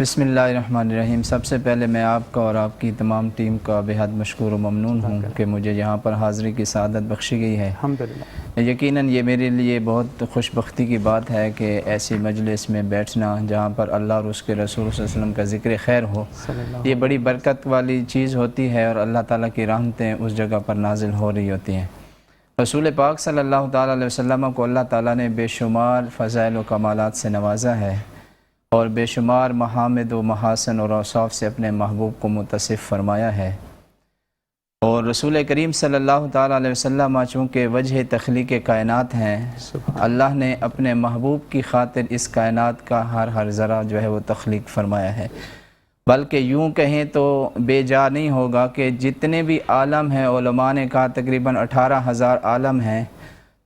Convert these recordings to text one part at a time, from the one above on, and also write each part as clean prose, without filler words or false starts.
بسم اللہ الرحمن الرحیم۔ سب سے پہلے میں آپ کا اور آپ کی تمام ٹیم کا بہت مشکور و ممنون ہوں کہ مجھے یہاں پر حاضری کی سعادت بخشی گئی ہے۔ الحمدللہ۔ یقیناً یہ میرے لیے بہت خوش بختی کی بات ہے کہ ایسی مجلس میں بیٹھنا جہاں پر اللہ اور اس کے رسول صلی اللہ علیہ وسلم کا ذکر خیر ہو، یہ بڑی برکت والی چیز ہوتی ہے اور اللہ تعالیٰ کی رحمتیں اس جگہ پر نازل ہو رہی ہوتی ہیں۔ رسول پاک صلی اللہ تعالیٰ علیہ وسلم کو اللہ تعالیٰ نے بے شمار فضائل و کمالات سے نوازا ہے اور بے شمار محامد و محاسن اور اوصاف سے اپنے محبوب کو متصف فرمایا ہے۔ اور رسول کریم صلی اللہ تعالیٰ علیہ وسلم چونکہ وجہ تخلیق کائنات ہیں، اللہ نے اپنے محبوب کی خاطر اس کائنات کا ہر ذرہ جو ہے وہ تخلیق فرمایا ہے۔ بلکہ یوں کہیں تو بے جا نہیں ہوگا کہ جتنے بھی عالم ہیں، علماء نے کہا تقریباً 18,000 عالم ہیں،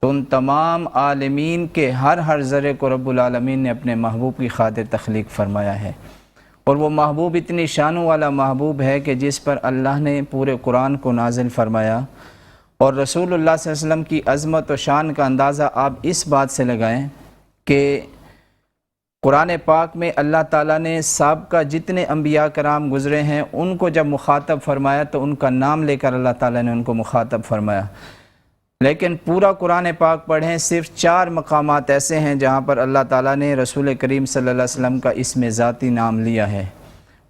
تو ان تمام عالمین کے ہر ذرے کو رب العالمین نے اپنے محبوب کی خاطر تخلیق فرمایا ہے۔ اور وہ محبوب اتنی شانوں والا محبوب ہے کہ جس پر اللہ نے پورے قرآن کو نازل فرمایا۔ اور رسول اللہ صلی اللہ علیہ وسلم کی عظمت و شان کا اندازہ آپ اس بات سے لگائیں کہ قرآن پاک میں اللہ تعالیٰ نے سابقہ جتنے انبیاء کرام گزرے ہیں ان کو جب مخاطب فرمایا تو ان کا نام لے کر اللہ تعالیٰ نے ان کو مخاطب فرمایا، لیکن پورا قرآن پاک پڑھیں صرف 4 مقامات ایسے ہیں جہاں پر اللہ تعالیٰ نے رسول کریم صلی اللہ علیہ وسلم کا اسم ذاتی نام لیا ہے۔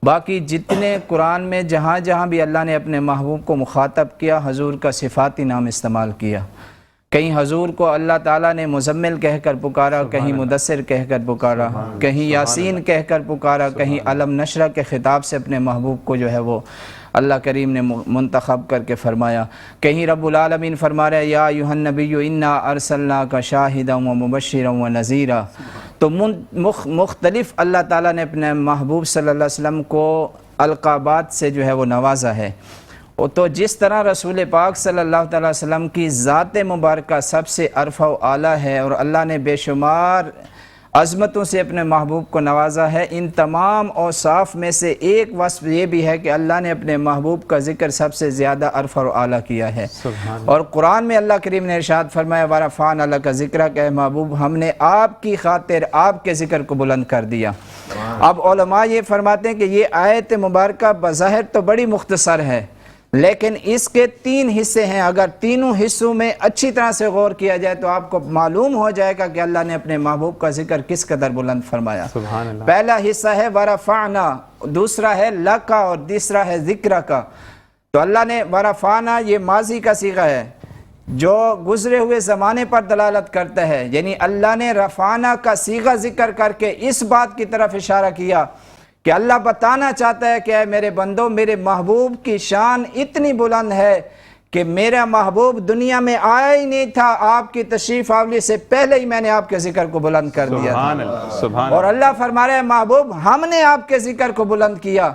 باقی جتنے قرآن میں جہاں جہاں بھی اللہ نے اپنے محبوب کو مخاطب کیا، حضور کا صفاتی نام استعمال کیا۔ کہیں حضور کو اللہ تعالیٰ نے مزمل کہہ کر پکارا، کہیں مدثر کہہ کر پکارا، کہیں یاسین کہہ کر پکارا، کہیں علم نشرہ کے خطاب سے اپنے محبوب کو جو ہے وہ اللہ کریم نے منتخب کر کے فرمایا۔ کہیں رب العالمین فرما رہے یا ایھا النبی انا ارسلناک شاہدا ومبشرا ونذیرا۔ تو مختلف اللہ تعالیٰ نے اپنے محبوب صلی اللہ علیہ وسلم کو القابات سے جو ہے وہ نوازا ہے۔ تو جس طرح رسول پاک صلی اللہ تعالیٰ وسلم کی ذات مبارکہ سب سے عرفہ و اعلیٰ ہے اور اللہ نے بے شمار عظمتوں سے اپنے محبوب کو نوازا ہے، ان تمام اوصاف میں سے ایک وصف یہ بھی ہے کہ اللہ نے اپنے محبوب کا ذکر سب سے زیادہ عرفہ و اعلیٰ کیا ہے۔ اور قرآن میں اللہ کریم نے ارشاد فرمایا وَرَفَعْنَا لَكَ ذِكْرَكَ کہ محبوب ہم نے آپ کی خاطر آپ کے ذکر کو بلند کر دیا۔ اب علماء یہ فرماتے ہیں کہ یہ آیت مبارکہ بظاہر تو بڑی مختصر ہے، لیکن اس کے 3 حصے ہیں، اگر تینوں حصوں میں اچھی طرح سے غور کیا جائے تو آپ کو معلوم ہو جائے گا کہ اللہ نے اپنے محبوب کا ذکر کس قدر بلند فرمایا۔ سبحان اللہ۔ پہلا حصہ ہے وَرَفَعْنَا، دوسرا ہے لَكَ اور تیسرا ہے ذِكْرَكَ۔ تو اللہ نے وَرَفَعْنَا یہ ماضی کا صیغہ ہے جو گزرے ہوئے زمانے پر دلالت کرتا ہے، یعنی اللہ نے رفعنا کا صیغہ ذکر کر کے اس بات کی طرف اشارہ کیا کہ اللہ بتانا چاہتا ہے کہ اے میرے بندو، میرے محبوب کی شان اتنی بلند ہے کہ میرا محبوب دنیا میں آیا ہی نہیں تھا، آپ کی تشریف آوری سے پہلے ہی میں نے آپ کے ذکر کو بلند کر دیا تھا۔ اور اللہ فرما رہے ہیں محبوب ہم نے آپ کے ذکر کو بلند کیا،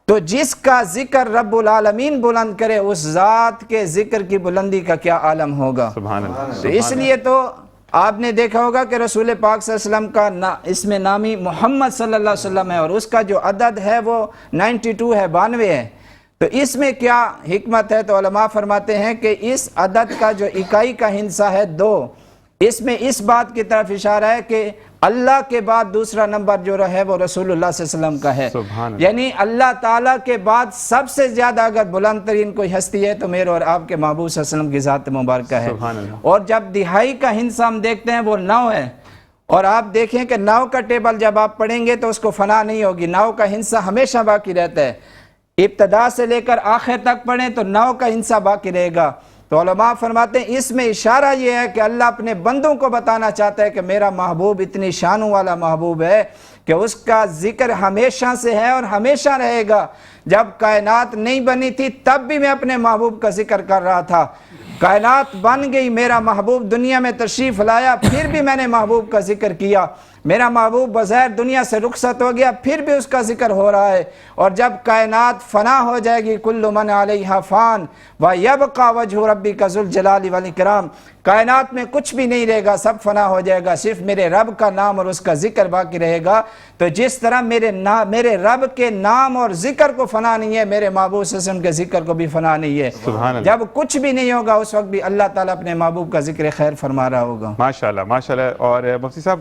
تو جس کا ذکر رب العالمین بلند کرے اس ذات کے ذکر کی بلندی کا کیا عالم ہوگا۔ تو اس لیے تو آپ نے دیکھا ہوگا کہ رسول پاک صلی اللہ علیہ وسلم کا اسم نامی محمد صلی اللہ علیہ وسلم ہے اور اس کا جو عدد ہے وہ 92 ہے، 92 ہے۔ تو اس میں کیا حکمت ہے؟ تو علماء فرماتے ہیں کہ اس عدد کا جو اکائی کا ہندسہ ہے 2، اس میں اس بات کی طرف اشارہ ہے کہ اللہ کے بعد دوسرا نمبر جو ہے وہ رسول اللہ صلی اللہ علیہ وسلم کا ہے، یعنی اللہ تعالیٰ کے بعد سب سے زیادہ اگر بلند ترین کوئی ہستی ہے تو میرے اور آپ کے محبوب صلی اللہ علیہ وسلم کی ذات مبارکہ ہے۔ اور جب دہائی کا ہندسہ ہم دیکھتے ہیں وہ 9 ہے، اور آپ دیکھیں کہ 9 کا ٹیبل جب آپ پڑھیں گے تو اس کو فنا نہیں ہوگی، 9 کا ہندسہ ہمیشہ باقی رہتا ہے، ابتدا سے لے کر آخر تک پڑھیں تو 9 کا ہندسہ باقی رہے گا۔ تو علماء فرماتے ہیں اس میں اشارہ یہ ہے کہ اللہ اپنے بندوں کو بتانا چاہتا ہے کہ میرا محبوب اتنی شانوں والا محبوب ہے کہ اس کا ذکر ہمیشہ سے ہے اور ہمیشہ رہے گا۔ جب کائنات نہیں بنی تھی تب بھی میں اپنے محبوب کا ذکر کر رہا تھا، کائنات بن گئی، میرا محبوب دنیا میں تشریف لایا، پھر بھی میں نے محبوب کا ذکر کیا، میرا محبوب بظاہر دنیا سے رخصت ہو گیا پھر بھی اس کا ذکر ہو رہا ہے، اور جب کائنات فنا ہو جائے گی کل من علیہا فان ویبقى وجہ ربک ذو الجلال والاکرام، کائنات میں کچھ بھی نہیں رہے گا، سب فنا ہو جائے گا، صرف میرے رب کا نام اور اس کا ذکر باقی رہے گا۔ تو جس طرح میرے رب کے نام اور ذکر کو فنا نہیں ہے، میرے محبوب صلی اللہ علیہ وسلم کے ذکر کو بھی فنا نہیں ہے۔ جب کچھ بھی نہیں ہوگا اس وقت بھی اللہ تعالیٰ اپنے محبوب کا ذکر خیر فرما رہا ہوگا۔ ماشاءاللہ ماشاءاللہ۔ اور مفتی صاحب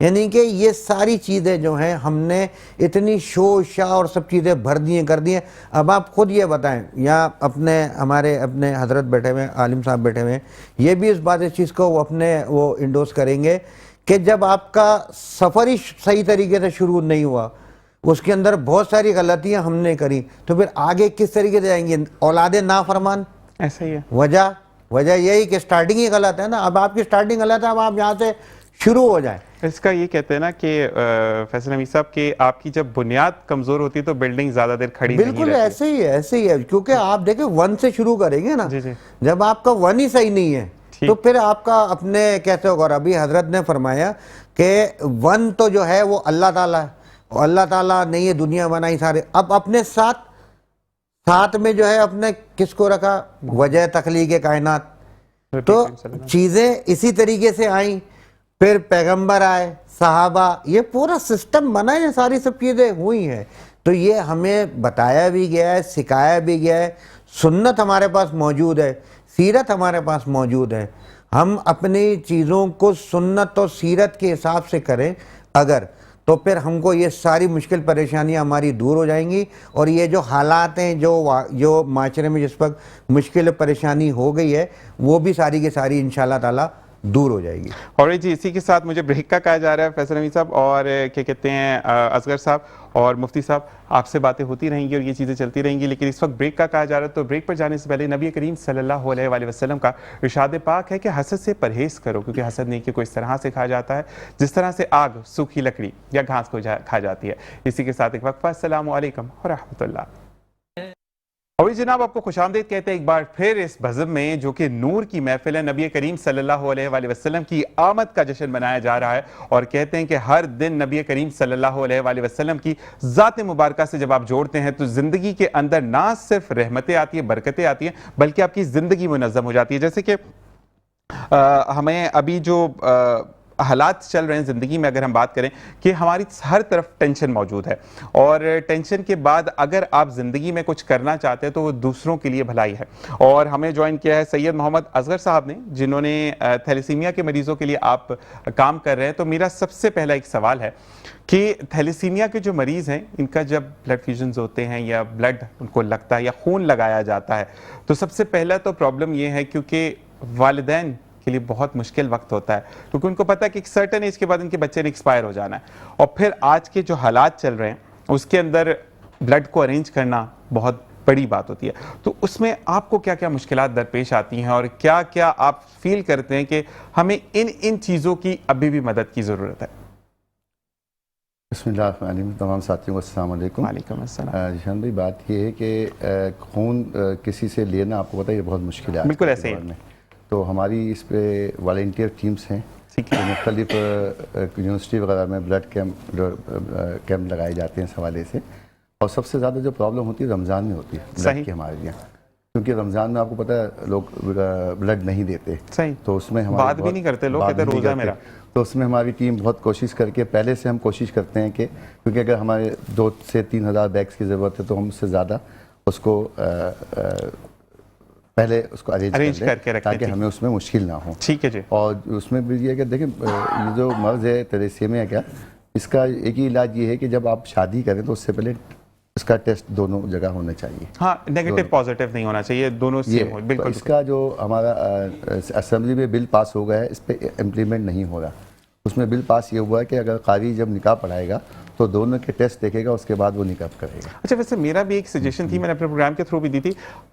یعنی کہ یہ ساری چیزیں جو ہیں ہم نے اتنی شو شاہ اور سب چیزیں بھر دی ہیں کر دی ہیں. اب آپ خود یہ بتائیں, یا اپنے حضرت بیٹھے ہوئے عالم صاحب بیٹھے ہوئے ہیں, یہ بھی اس چیز کو وہ انڈوس کریں گے کہ جب آپ کا سفر ہی صحیح طریقے سے شروع نہیں ہوا, اس کے اندر بہت ساری غلطیاں ہم نے کری, تو پھر آگے کس طریقے سے جائیں گے؟ اولاد نافرمان. ایسا ہی ہے. وجہ یہی کہ سٹارٹنگ ہی غلط ہے نا. اب آپ کی سٹارٹنگ غلط ہے, اب آپ یہاں سے شروع ہو جائیں. اس کا یہ کہتے ہیں نا کہ فیصل حمید صاحب کہ آپ کی جب بنیاد کمزور ہوتی ہے تو بلڈنگ زیادہ دیر کھڑی نہیں رہتی. بالکل ایسے ہی ہے, کیونکہ آپ دیکھیں 1 سے شروع کریں گے نا, جب آپ کا 1 ہی صحیح نہیں ہے تو پھر آپ کا اپنے کیسے ہوگا. ابھی حضرت نے فرمایا کہ 1 تو جو ہے وہ اللہ تعالیٰ ہے, اور اللہ تعالیٰ نے یہ دنیا بنائی سارے. اب اپنے ساتھ میں جو ہے اپنے کس کو رکھا؟ وجہ تخلیق کائنات. تو چیزیں اسی طریقے سے آئیں, پھر پیغمبر آئے, صحابہ, یہ پورا سسٹم بنا ہے, یہ ساری سب چیزیں ہوئی ہیں. تو یہ ہمیں بتایا بھی گیا ہے, سکھایا بھی گیا ہے. سنت ہمارے پاس موجود ہے, سیرت ہمارے پاس موجود ہے. ہم اپنی چیزوں کو سنت اور سیرت کے حساب سے کریں اگر, تو پھر ہم کو یہ ساری مشکل پریشانیاں ہماری دور ہو جائیں گی. اور یہ جو حالات ہیں جو معاشرے میں جس وقت مشکل پریشانی ہو گئی ہے, وہ بھی ساری کی ساری انشاءاللہ تعالی دور ہو جائے گی. اور جی اسی کے ساتھ مجھے بریک کا کہا جا رہا ہے فیصل حمید صاحب, اور کیا کہتے ہیں اصغر صاحب اور مفتی صاحب, آپ سے باتیں ہوتی رہیں گی اور یہ چیزیں چلتی رہیں گی, لیکن اس وقت بریک کا کہا جا رہا ہے. تو بریک پر جانے سے پہلے نبی کریم صلی اللہ علیہ وآلہ وسلم کا ارشاد پاک ہے کہ حسد سے پرہیز کرو, کیونکہ حسد نیکی کو اس طرح سے کھا جاتا ہے جس طرح سے آگ سوکھی لکڑی یا گھاس کو کھا جاتی ہے. اسی کے ساتھ ایک وقفہ. السلام علیکم ورحمۃ اللہ. اور جناب آپ کو خوش آمدید کہتے ہیں ایک بار پھر اس بزم میں جو کہ نور کی محفل ہے. نبی کریم صلی اللہ علیہ وآلہ وسلم کی آمد کا جشن منایا جا رہا ہے, اور کہتے ہیں کہ ہر دن نبی کریم صلی اللہ علیہ وآلہ وسلم کی ذات مبارکہ سے جب آپ جوڑتے ہیں تو زندگی کے اندر نہ صرف رحمتیں آتی ہیں, برکتیں آتی ہیں, بلکہ آپ کی زندگی منظم ہو جاتی ہے. جیسے کہ ہمیں ابھی جو حالات چل رہے ہیں زندگی میں, اگر ہم بات کریں کہ ہماری ہر طرف ٹینشن موجود ہے, اور ٹینشن کے بعد اگر آپ زندگی میں کچھ کرنا چاہتے ہیں تو وہ دوسروں کے لیے بھلائی ہے. اور ہمیں جوائن کیا ہے سید محمد اصغر صاحب نے, جنہوں نے تھیلیسیمیا کے مریضوں کے لیے آپ کام کر رہے ہیں. تو میرا سب سے پہلا ایک سوال ہے کہ تھیلیسیمیا کے جو مریض ہیں, ان کا جب بلڈ فیوژنز ہوتے ہیں یا بلڈ ان کو لگتا ہے یا خون لگایا جاتا ہے, تو سب سے پہلا تو پرابلم یہ ہے کیونکہ والدین کے لیے بہت مشکل وقت ہوتا ہے, کیونکہ ان کو پتہ ہے کہ ایک سرٹن ایج کے بعد ان کے بچے نے ایکسپائر ہو جانا ہے. اور پھر آج کے جو حالات چل رہے ہیں اس کے اندر بلڈ کو ارینج کرنا بہت بڑی بات ہوتی ہے. تو اس میں آپ کو کیا کیا مشکلات درپیش آتی ہیں, اور کیا کیا آپ فیل کرتے ہیں کہ ہمیں ان چیزوں کی ابھی بھی مدد کی ضرورت ہے؟ بسم اللہ الرحمن الرحیم. تمام ساتھیوں کو السلام علیکم. وعلیکم السلام. جشان بھائی, بات یہ ہے کہ خون کسی سے لینا آپ کو پتہ ہے یہ بہت مشکل ہے. بالکل ایسے ہی. تو ہماری اس پہ والنٹیئر ٹیمز ہیں جو مختلف یونیورسٹی وغیرہ میں بلڈ کیمپ لگائے جاتے ہیں اس حوالے سے. اور سب سے زیادہ جو پرابلم ہوتی ہے رمضان میں ہوتی ہے بلڈ کی ہمارے لیے, کیونکہ رمضان میں آپ کو پتہ ہے لوگ بلڈ نہیں دیتے. تو اس میں بات بھی نہیں کرتے لوگ, کہتے ہیں روزہ میرا. تو اس میں ہماری ٹیم بہت کوشش کر کے پہلے سے ہم کوشش کرتے ہیں کہ کیونکہ اگر ہمارے 2 سے 3 ہزار بیگس کی ضرورت ہے تو ہم اس سے زیادہ اس کو پہلے اس کو ارینج کر کے رکھیں تاکہ ہمیں اس میں مشکل نہ ہو. ٹھیک ہے جی. اور اس میں بھی یہ کہ دیکھیں یہ جو مرض ہے تھیلیسیمیا کا, اس کا ایک ہی علاج یہ ہے کہ جب آپ شادی کریں تو اس سے پہلے اس کا ٹیسٹ دونوں جگہ ہونا چاہیے. ہاں, نیگیٹو پازیٹو نہیں ہونا چاہیے, دونوں سیم ہو. بالکل. اس کا جو ہمارا اسمبلی میں بل پاس ہو گیا ہے اس پہ امپلیمنٹ نہیں ہو رہا. اس میں بل پاس یہ ہوا ہے کہ اگر قاری جب نکاح پڑھائے گا تو دونوں کے ٹیسٹ دیکھے گا, اس کے بعد وہ نکاح کرے گا. اچھا, ویسے میرا بھی ایک سجیشن تھی, میں نے اپنے پروگرام کے تھرو بھی دی تھی,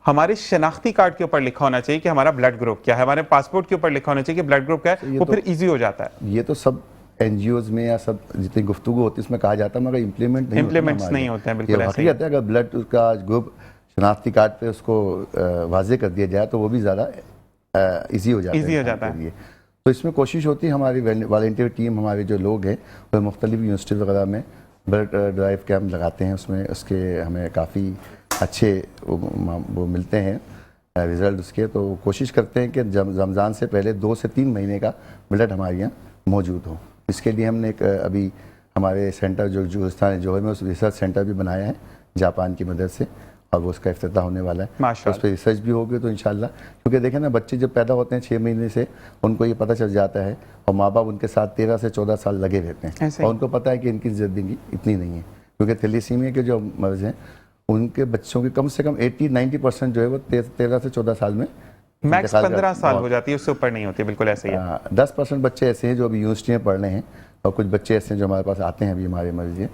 ہمارے شناختی کارڈ کے اوپر لکھا ہونا چاہیے کہ ہمارا بلڈ گروپ کیا ہے, ہمارے پاسپورٹ کے اوپر لکھا ہونا چاہیے کہ بلڈ گروپ کیا ہے, وہ پھر ایزی ہو جاتا ہے. یہ تو سب این جی اوز میں یا سب جتنی گفتگو ہوتی ہے اس میں کہا جاتا ہے, مگر امپلیمنٹ نہیں ہوتے ہیں. بالکل ایسا ہی ہے. اگر بلڈ کا گروپ شناختی کارڈ پہ اس کو واضح کر دیا جائے تو وہ بھی زیادہ ایزی ہو جاتا ہے. تو اس میں کوشش ہوتی ہے ہماری والنٹیئر ٹیم, ہمارے جو لوگ ہیں وہ مختلف یونیورسٹی وغیرہ میں بلڈ ڈرائیو کیمپ لگاتے ہیں. اس میں اس کے ہمیں کافی اچھے وہ ملتے ہیں رزلٹ اس کے. تو کوشش کرتے ہیں کہ رمضان سے پہلے 2 سے 3 مہینے کا بلڈ ہمارے یہاں موجود ہو. اس کے لیے ہم نے ایک ابھی ہمارے سینٹر جو جوہستان جوہر میں اس ریسرچ سینٹر بھی بنایا ہے جاپان کی مدد سے, اور وہ اس کا افتتاح ہونے والا ہے. ماشاء اس پہ ریسرچ بھی ہوگی تو انشاءاللہ, کیونکہ دیکھیں نا بچے جب پیدا ہوتے ہیں 6 مہینے سے ان کو یہ پتہ چل جاتا ہے, اور ماں باپ ان کے ساتھ 13 سے 14 سال لگے رہتے ہیں, اور ان کو پتہ ہے کہ ان کی زندگی اتنی نہیں ہے, کیونکہ تھیلیسیمیا کے جو مرض ہیں ان کے بچوں کی کم سے کم 80-90% جو ہے وہ 13 سے 14 سال میں میکس 15 سال ہو جاتی ہے, اس سے اوپر نہیں ہوتی. بالکل ایسے ہی ہے. 10% بچے ایسے ہیں جو ابھی یونیورسٹی میں پڑھ رہے ہیں, اور کچھ بچے ایسے ہیں جو ہمارے پاس آتے ہیں ابھی ہمارے مرض ہیں,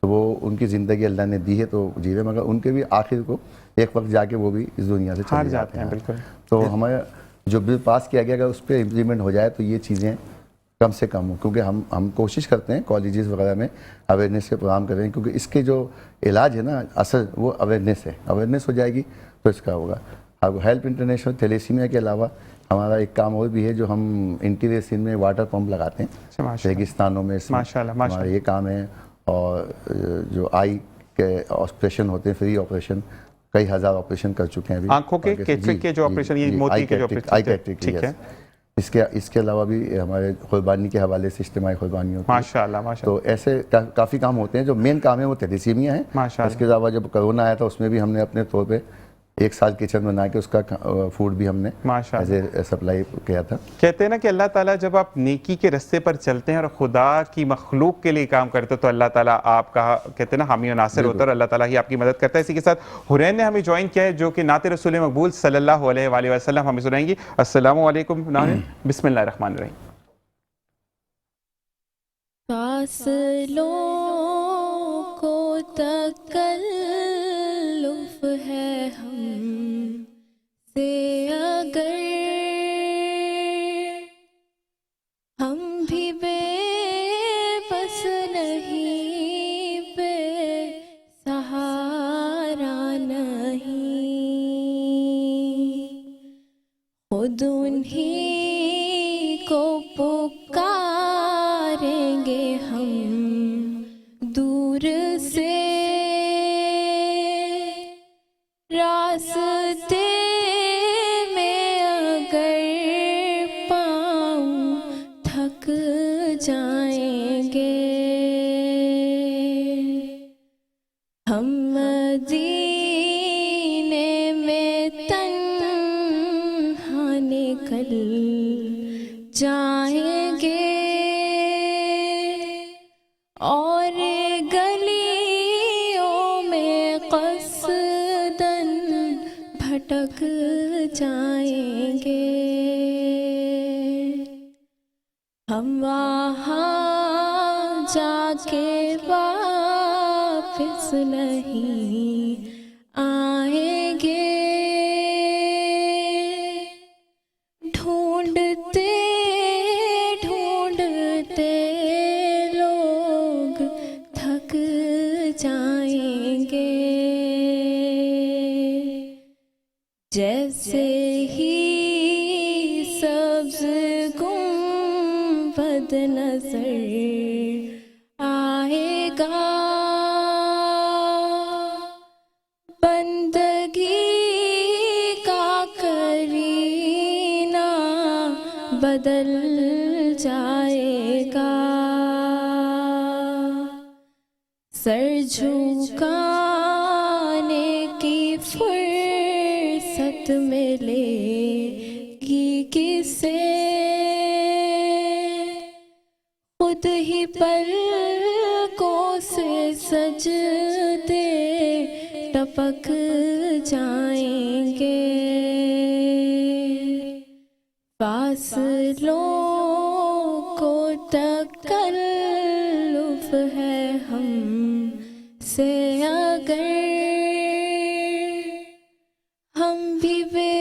تو وہ ان کی زندگی اللہ نے دی ہے تو جی رہے, مگر ان کے بھی آخر کو ایک وقت جا کے وہ بھی اس دنیا سے چلے جاتے ہیں. بالکل. تو ہمیں جو بل پاس کیا گیا اگر اس پہ امپلیمنٹ ہو جائے تو یہ چیزیں کم سے کم ہوں, کیونکہ ہم کوشش کرتے ہیں کالجز وغیرہ میں اویئرنیس کے پروگرام کریں, کیونکہ اس کے جو علاج ہے نا اصل وہ اویئرنیس ہے. اویئرنیس ہو جائے گی تو اس کا ہوگا. اب ہیلپ انٹرنیشنل تھیلیسیمیا کے علاوہ ہمارا ایک کام اور بھی ہے جو ہم انٹیریئر سندھ میں واٹر پمپ لگاتے ہیں ریگستانوں میں, ہمارا یہ کام ہے. اور جو آئی کے آپریشن ہوتے ہیں فری آپریشن, کئی ہزار آپریشن کر چکے ہیں ابھی, آنکھوں کے کیٹریک کے جو آپریشن, یہ موتی کے جو آپریشن, ٹھیک ہے. اس کے علاوہ بھی ہمارے قربانی کے حوالے سے اجتماعی قربانی ہوتی ہے. ماشاءاللہ. تو ایسے کافی کام ہوتے ہیں. جو مین کام ہے وہ تھیلیسیمیا ہے. اس کے علاوہ جب کرونا آیا تھا اس میں بھی ہم نے اپنے طور پہ 1 سال کچن بنا کے اس کا فوڈ بھی ہم نے سپلائی کیا تھا. کہتے ہیں نا کہ اللہ تعالیٰ جب آپ نیکی کے رستے پر چلتے ہیں اور خدا کی مخلوق کے لیے کام کرتے تو اللہ تعالیٰ آپ کا کہتے ہیں نا حامی و ناصر ہوتا ہے, اور اللہ تعالیٰ ہی آپ کی مدد کرتا ہے. اسی کے ساتھ حرین نے ہمیں جوائن کیا ہے جو کہ نعت رسول مقبول صلی اللہ علیہ وآلہ وسلم ہمیں سنائیں گی. السلام علیکم ناظرین, بسم اللہ الرحمن الرحیم. فاصلوں کو تکلف ہے ہم سے اگر ہم بھی بے بس نہیں, بے سہارا نہیں, خود انہی کو پکاریں گے ہم دور سے, راستے میں اگر پاؤں تھک جائیں گے, ہم مدینے میں تنہا نکل جائیں گے, اور گلیوں میں قصداً بھٹک جائیں گے, ہم وہاں جا کے واپس نہیں آئیں گے, ڈھونڈتے ڈھونڈتے لوگ تھک جائیں گے, جیسے ہی سبز گنبد نظر آئے گا, بندگی کا کرینہ بدل جائے گا, سر جھکانے کی فرصت ملے گی کسے, خود ہی پلکوں سے سجدے ٹپک جائیں گے, فاصلوں کو تکلف ہے ہم سے اگر ہم بھی بے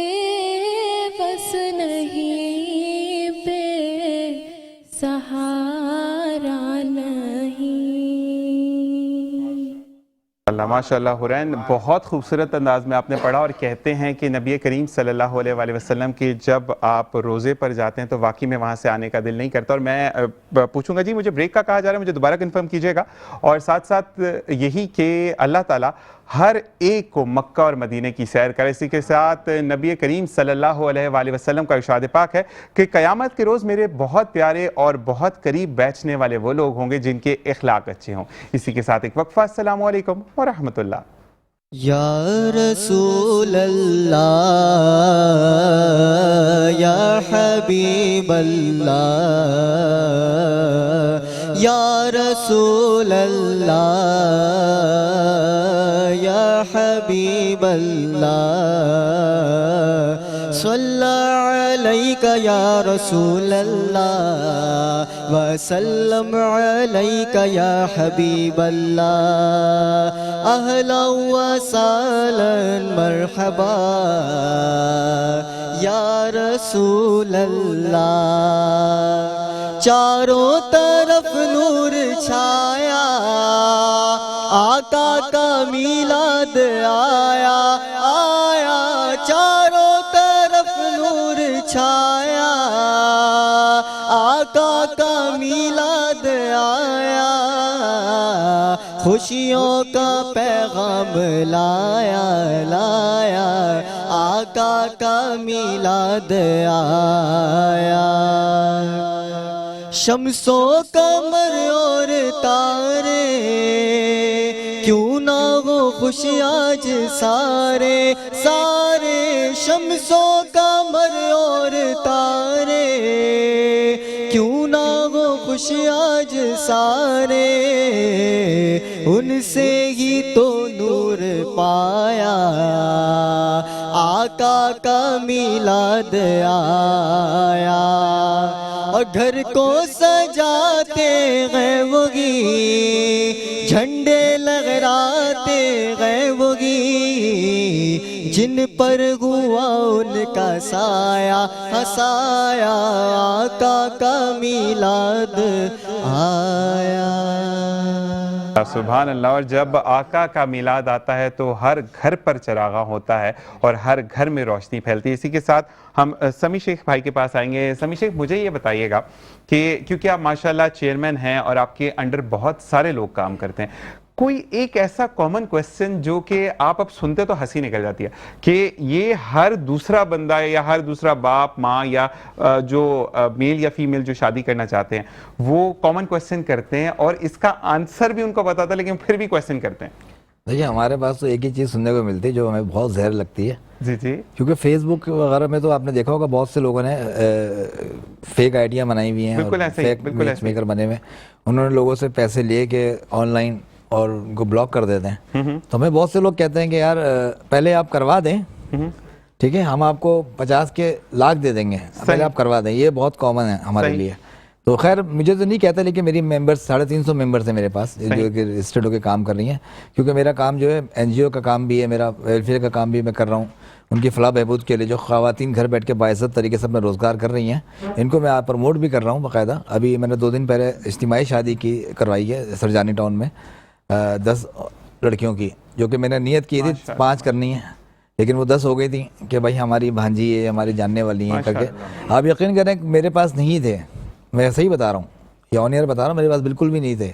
بس نہیں, بے سہارا نہیں. اللہ ماشاءاللہ. حرین بہت خوبصورت انداز میں آپ نے پڑھا, اور کہتے ہیں کہ نبی کریم صلی اللہ علیہ وآلہ وسلم کی جب آپ روزے پر جاتے ہیں تو واقعی میں وہاں سے آنے کا دل نہیں کرتا. اور میں پوچھوں گا جی مجھے بریک کا کہا جا رہا ہے, مجھے دوبارہ کنفرم کیجئے گا, اور ساتھ ساتھ یہی کہ اللہ تعالیٰ ہر ایک کو مکہ اور مدینہ کی سیر کرے. اسی کے ساتھ نبی کریم صلی اللہ علیہ وآلہ وسلم کا ارشاد پاک ہے کہ قیامت کے روز میرے بہت پیارے اور بہت قریب بیٹھنے والے وہ لوگ ہوں گے جن کے اخلاق اچھے ہوں. اسی کے ساتھ ایک وقفہ. السلام علیکم ورحمۃ اللہ. یا رسول اللہ یا حبیب اللہ یا رسول اللہ یا حبیب اللہ صلی علیک یا رسول اللہ وسلم علیک یا حبیب اللہ اہلا وسہلا مرحبا یا رسول اللہ چاروں طرف نور چھایا آقا کا میلاد آیا آیا چاروں طرف نور چھایا آقا کا میلاد آیا خوشیوں کا پیغام لایا لایا آقا کا میلاد آیا شمس و قمر اور تارے کیوں نہ وہ خوش آج سارے سارے شمس و قمر اور تارے کیوں نہ وہ خوش آج سارے ان سے ہی تو نور پایا آقا کا میلاد آیا اور گھر کو سجاتے گئے وہی جھنڈے لہراتے گئے وہی جن پر ہوا ان کا سایہ ہسایا آقا کا میلاد آیا سبحان اللہ. اور جب آقا کا میلاد آتا ہے تو ہر گھر پر چراغاں ہوتا ہے اور ہر گھر میں روشنی پھیلتی ہے. اسی کے ساتھ ہم سمیع شیخ بھائی کے پاس آئیں گے. سمیع شیخ مجھے یہ بتائیے گا کہ کیونکہ آپ ماشاءاللہ چیئرمین ہیں اور آپ کے انڈر بہت سارے لوگ کام کرتے ہیں, کوئی ایک ایسا کامن کویسچن جو کہ آپ اب سنتے تو ہنسی نکل جاتی ہے کہ یہ ہر دوسرا بندہ یا ہر دوسرا باپ ماں یا جو میل یا فیمیل جو شادی کرنا چاہتے ہیں وہ کامن کویسچن کرتے ہیں اور اس کا آنسر بھی ان کو پتا تھا لیکن پھر بھی کویسچن کرتے ہیں؟ دیکھیے ہمارے پاس تو ایک ہی چیز سننے کو ملتی ہے جو ہمیں بہت زہر لگتی ہے. جی جی. کیونکہ فیس بک وغیرہ میں تو آپ نے دیکھا ہوگا بہت سے لوگوں نے فیک آئیڈیاں بنائی ہوئی ہیں, فیک میچ میکر بنے ہوئے, انہوں نے لوگوں سے پیسے لے کے آن لائن اور ان کو بلاک کر دیتے ہیں. تو ہمیں بہت سے لوگ کہتے ہیں کہ یار پہلے آپ کروا دیں, ٹھیک ہے, ہم آپ کو 50 کے لاکھ دے دیں گے, پہلے آپ کروا دیں. یہ بہت کامن ہے ہمارے لیے. تو خیر مجھے تو نہیں کہتا, لیکن میری ممبرس 350 ممبرس ہیں میرے پاس جو کہ رجسٹرڈ ہو کے کام کر رہی ہیں. کیونکہ میرا کام جو ہے این جی او کا کام بھی ہے, میرا ویلفیئر کا کام بھی میں کر رہا ہوں. ان کی فلاح بہبود کے لیے جو خواتین گھر بیٹھ کے باعزت طریقے سے اپنا روزگار کر رہی ہیں, ان کو میں پروموٹ بھی کر رہا ہوں باقاعدہ. ابھی میں نے 2 دن پہلے اجتماعی شادی کی کروائی ہے سرجانی ٹاؤن میں 10 لڑکیوں کی, جو کہ میں نے نیت کی تھی 5 کرنی ہے, لیکن وہ 10 ہو گئی تھیں کہ بھائی ہماری بھانجی ہے, ہماری جاننے والی ہیں کر کے. آپ یقین کریں میرے پاس نہیں تھے, میں صحیح بتا رہا ہوں, یہ آن ایئر بتا رہا ہوں, میرے پاس بالکل بھی نہیں تھے.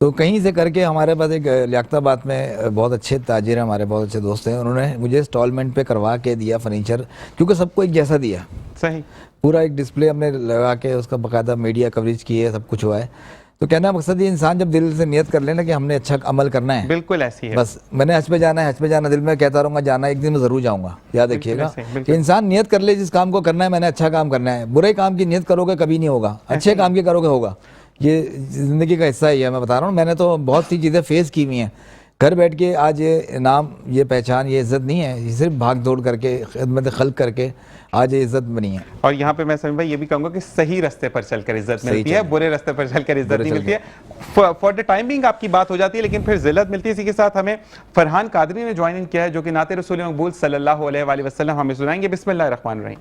تو کہیں سے کر کے ہمارے پاس ایک لیاقت آباد میں بہت اچھے تاجر ہیں, ہمارے بہت اچھے دوست ہیں, انہوں نے مجھے انسٹالمنٹ پہ کروا کے دیا فرنیچر, کیونکہ سب کو ایک جیسا دیا. صحیح. پورا ایک ڈسپلے ہم نے لگا کے اس کا باقاعدہ میڈیا کوریج کی ہے, سب کچھ ہوا ہے. تو کہنا مقصد یہ انسان جب دل سے نیت کر لینا کہ ہم نے اچھا عمل کرنا ہے, بالکل ایسی ہے. بس میں نے حج پہ جانا ہے, حج پہ جانا, دل میں کہتا رہوں گا جانا, ایک دن میں ضرور جاؤں گا. یاد رکھیے گا کہ انسان نیت کر لے جس کام کو کرنا ہے, میں نے اچھا کام کرنا ہے. برے کام کی نیت کرو گے کبھی نہیں ہوگا, اچھے کام کی کرو گے ہوگا. یہ زندگی کا حصہ ہی ہے, میں بتا رہا ہوں. میں نے تو بہت سی چیزیں فیس کی ہوئی ہیں. گھر بیٹھ کے آج یہ نام, یہ پہچان, یہ عزت نہیں ہے, یہ صرف بھاگ دوڑ کر کے خدمت خلق کر کے آج یہ عزت بنی ہے. اور یہاں پہ میں سمیع بھائی یہ بھی کہوں گا کہ صحیح راستے پر چل کر عزت ملتی ہے, برے راستے پر چل کر عزت نہیں ملتی ہے. فار دا ٹائمنگ آپ کی بات ہو جاتی ہے لیکن پھر ذلت ملتی ہے. اسی کے ساتھ ہمیں فرحان قادری نے جوائن کیا ہے جو کہ نعت رسول مقبول صلی اللہ علیہ وآلہ وسلم ہمیں سنائیں گے. بسم اللہ الرحمن الرحیم.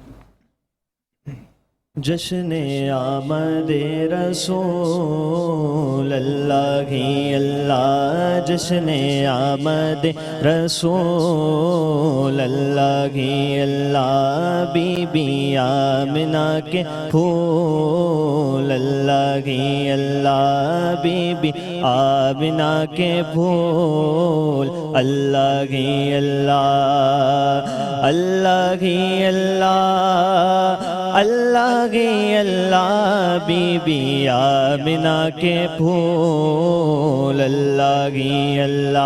جشن آمد رسول اللہ ہی اللہ, جشن آمد رسول اللہ ہی اللہ, بی بی آمنہ کے پھول اللہ ہی اللہ, بی بی آمنہ کے پھول اللہ ہی اللہ, اللہ ہی اللہ, اللہ ہی اللہ, بی بی آمنہ کے پھول اللہ ہی اللہ.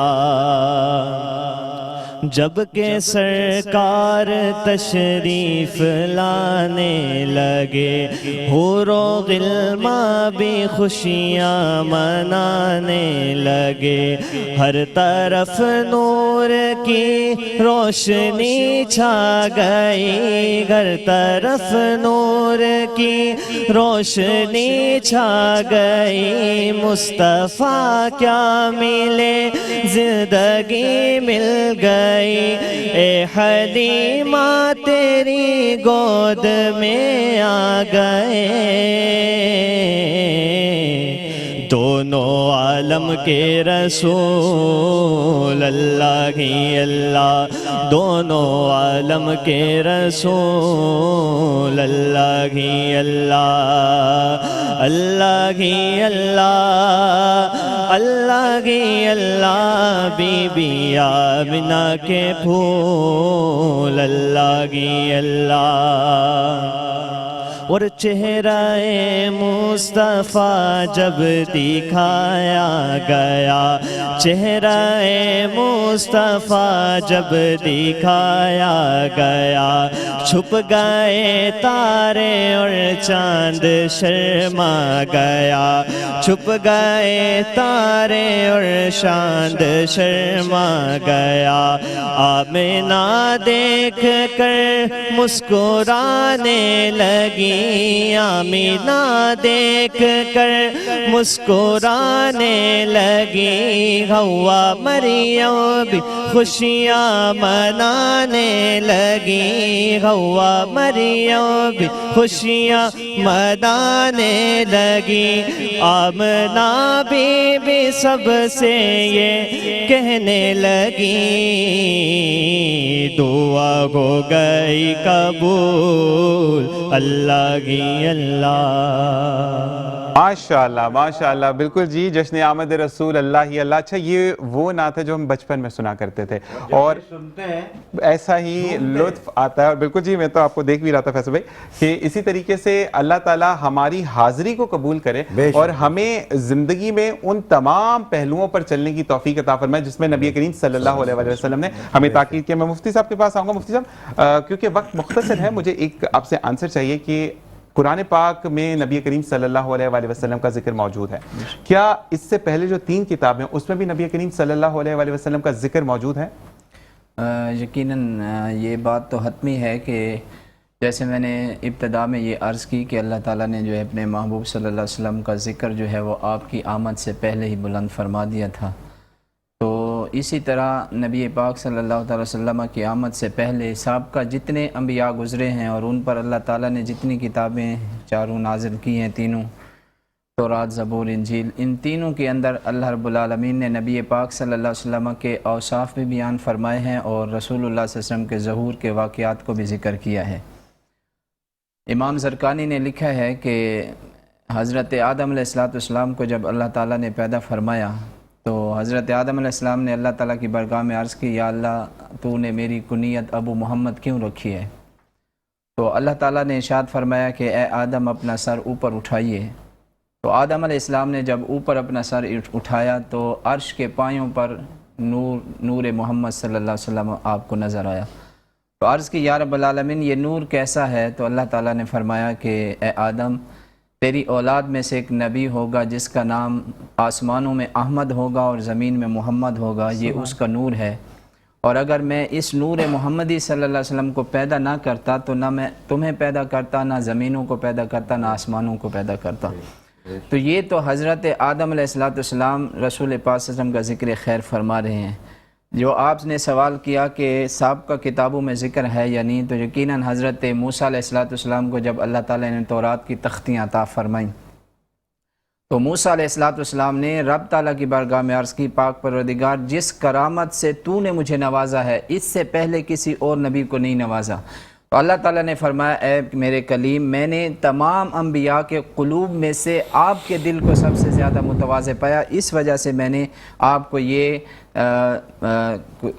جب کہ سرکار تشریف لانے لگے، حور و غلمان بھی خوشیاں منانے لگے، ہر طرف نور کی روشنی چھا گئی، ہر طرف نور کی روشنی چھا گئی، مصطفیٰ کیا ملے زندگی مل گئی، اے حلیمہ تیری گود میں آ گئے، دونوں عالم کے رسول اللہ ہی اللہ، دونوں عالم کے رسول اللہ ہی اللہ، اللہ ہی اللہ، اللہ ہی اللہ، بی بی آمنہ کے پھول اللہ ہی اللہ۔ اور چہرہ مصطفیٰ جب دکھایا گیا، چہرہ مصطفیٰ جب دکھایا گیا، چھپ گئے تارے اور چاند شرما گیا، چھپ گئے تارے اور چاند شرما گیا، آمنہ دیکھ کر مسکرانے لگی، آمنہ دیکھ کر مسکرانے لگی، حوا مریم بھی خوشیاں منانے لگی، حوا مریم بھی خوشیاں منانے لگی، آمنہ بی بی سب سے یہ کہنے لگی، دعا ہو گئی قبول اللہ ہی اللہ۔ ماشاءاللہ ماشاءاللہ، بالکل جی، جشن آمد رسول اللہ ہی اللہ۔ اچھا، یہ وہ نعت ہے جو ہم بچپن میں سنا کرتے تھے اور ایسا ہی لطف آتا ہے، اور بالکل جی میں تو آپ کو دیکھ بھی رہا تھا فیصل بھائی کہ اسی طریقے سے اللہ تعالیٰ ہماری حاضری کو قبول کرے اور ہمیں زندگی میں ان تمام پہلوؤں پر چلنے کی توفیق عطا فرمائے جس میں نبی کریم صلی اللہ علیہ وسلم نے ہمیں تاکید کیا۔ میں مفتی صاحب کے پاس آؤں گا۔ مفتی صاحب، کیونکہ وقت مختصر ہے، مجھے ایک آپ سے آنسر چاہیے کہ قرآن پاک میں نبی کریم صلی اللہ علیہ وسلم کا ذکر موجود ہے، کیا اس سے پہلے جو 3 کتابیں اس میں بھی نبی کریم صلی اللہ علیہ وسلم کا ذکر موجود ہے؟ یقیناً یہ بات تو حتمی ہے کہ جیسے میں نے ابتدا میں یہ عرض کی کہ اللہ تعالیٰ نے جو ہے اپنے محبوب صلی اللہ علیہ وسلم کا ذکر جو ہے وہ آپ کی آمد سے پہلے ہی بلند فرما دیا تھا، تو اسی طرح نبی پاک صلی اللہ تعالی وسلم کی آمد سے پہلے سابقہ جتنے انبیاء گزرے ہیں اور ان پر اللہ تعالیٰ نے جتنی کتابیں چاروں نازل کی ہیں، تینوں تورات، زبور، انجیل، ان تینوں کے اندر اللہ رب العالمین نے نبی پاک صلی اللہ علیہ وسلم کے اوصاف بھی بیان فرمائے ہیں اور رسول اللہ صلی اللہ علیہ وسلم کے ظہور کے واقعات کو بھی ذکر کیا ہے۔ امام زرقانی نے لکھا ہے کہ حضرت آدم علیہ السلام کو جب اللہ تعالیٰ نے پیدا فرمایا تو حضرت آدم علیہ السلام نے اللہ تعالیٰ کی بارگاہ میں عرض کی، یا اللہ تو نے میری کنیت ابو محمد کیوں رکھی ہے؟ تو اللہ تعالیٰ نے ارشاد فرمایا کہ اے آدم اپنا سر اوپر اٹھائیے۔ تو آدم علیہ السلام نے جب اوپر اپنا سر اٹھایا تو عرش کے پایوں پر نور محمد صلی اللہ علیہ وسلم آپ کو نظر آیا۔ تو عرض کی یا رب العالمین یہ نور کیسا ہے؟ تو اللہ تعالیٰ نے فرمایا کہ اے آدم تیری اولاد میں سے ایک نبی ہوگا جس کا نام آسمانوں میں احمد ہوگا اور زمین میں محمد ہوگا، یہ اس کا نور ہے، اور اگر میں اس نور محمدی صلی اللہ علیہ وسلم کو پیدا نہ کرتا تو نہ میں تمہیں پیدا کرتا، نہ زمینوں کو پیدا کرتا، نہ آسمانوں کو پیدا کرتا۔ تو یہ تو حضرت آدم علیہ السلام رسول پاک صلی اللہ علیہ وسلم کا ذکر خیر فرما رہے ہیں۔ جو آپ نے سوال کیا کہ سابقہ کتابوں میں ذکر ہے یا نہیں، تو یقیناً حضرت موسیٰ علیہ السلام کو جب اللہ تعالیٰ نے تورات کی تختیاں عطا فرمائیں تو موسیٰ علیہ السلام نے رب تعالیٰ کی بارگاہ میں عرض کی، پاک پروردگار جس کرامت سے تو نے مجھے نوازا ہے اس سے پہلے کسی اور نبی کو نہیں نوازا۔ تو اللہ تعالیٰ نے فرمایا اے میرے کلیم، میں نے تمام انبیاء کے قلوب میں سے آپ کے دل کو سب سے زیادہ متواضع پایا، اس وجہ سے میں نے آپ کو یہ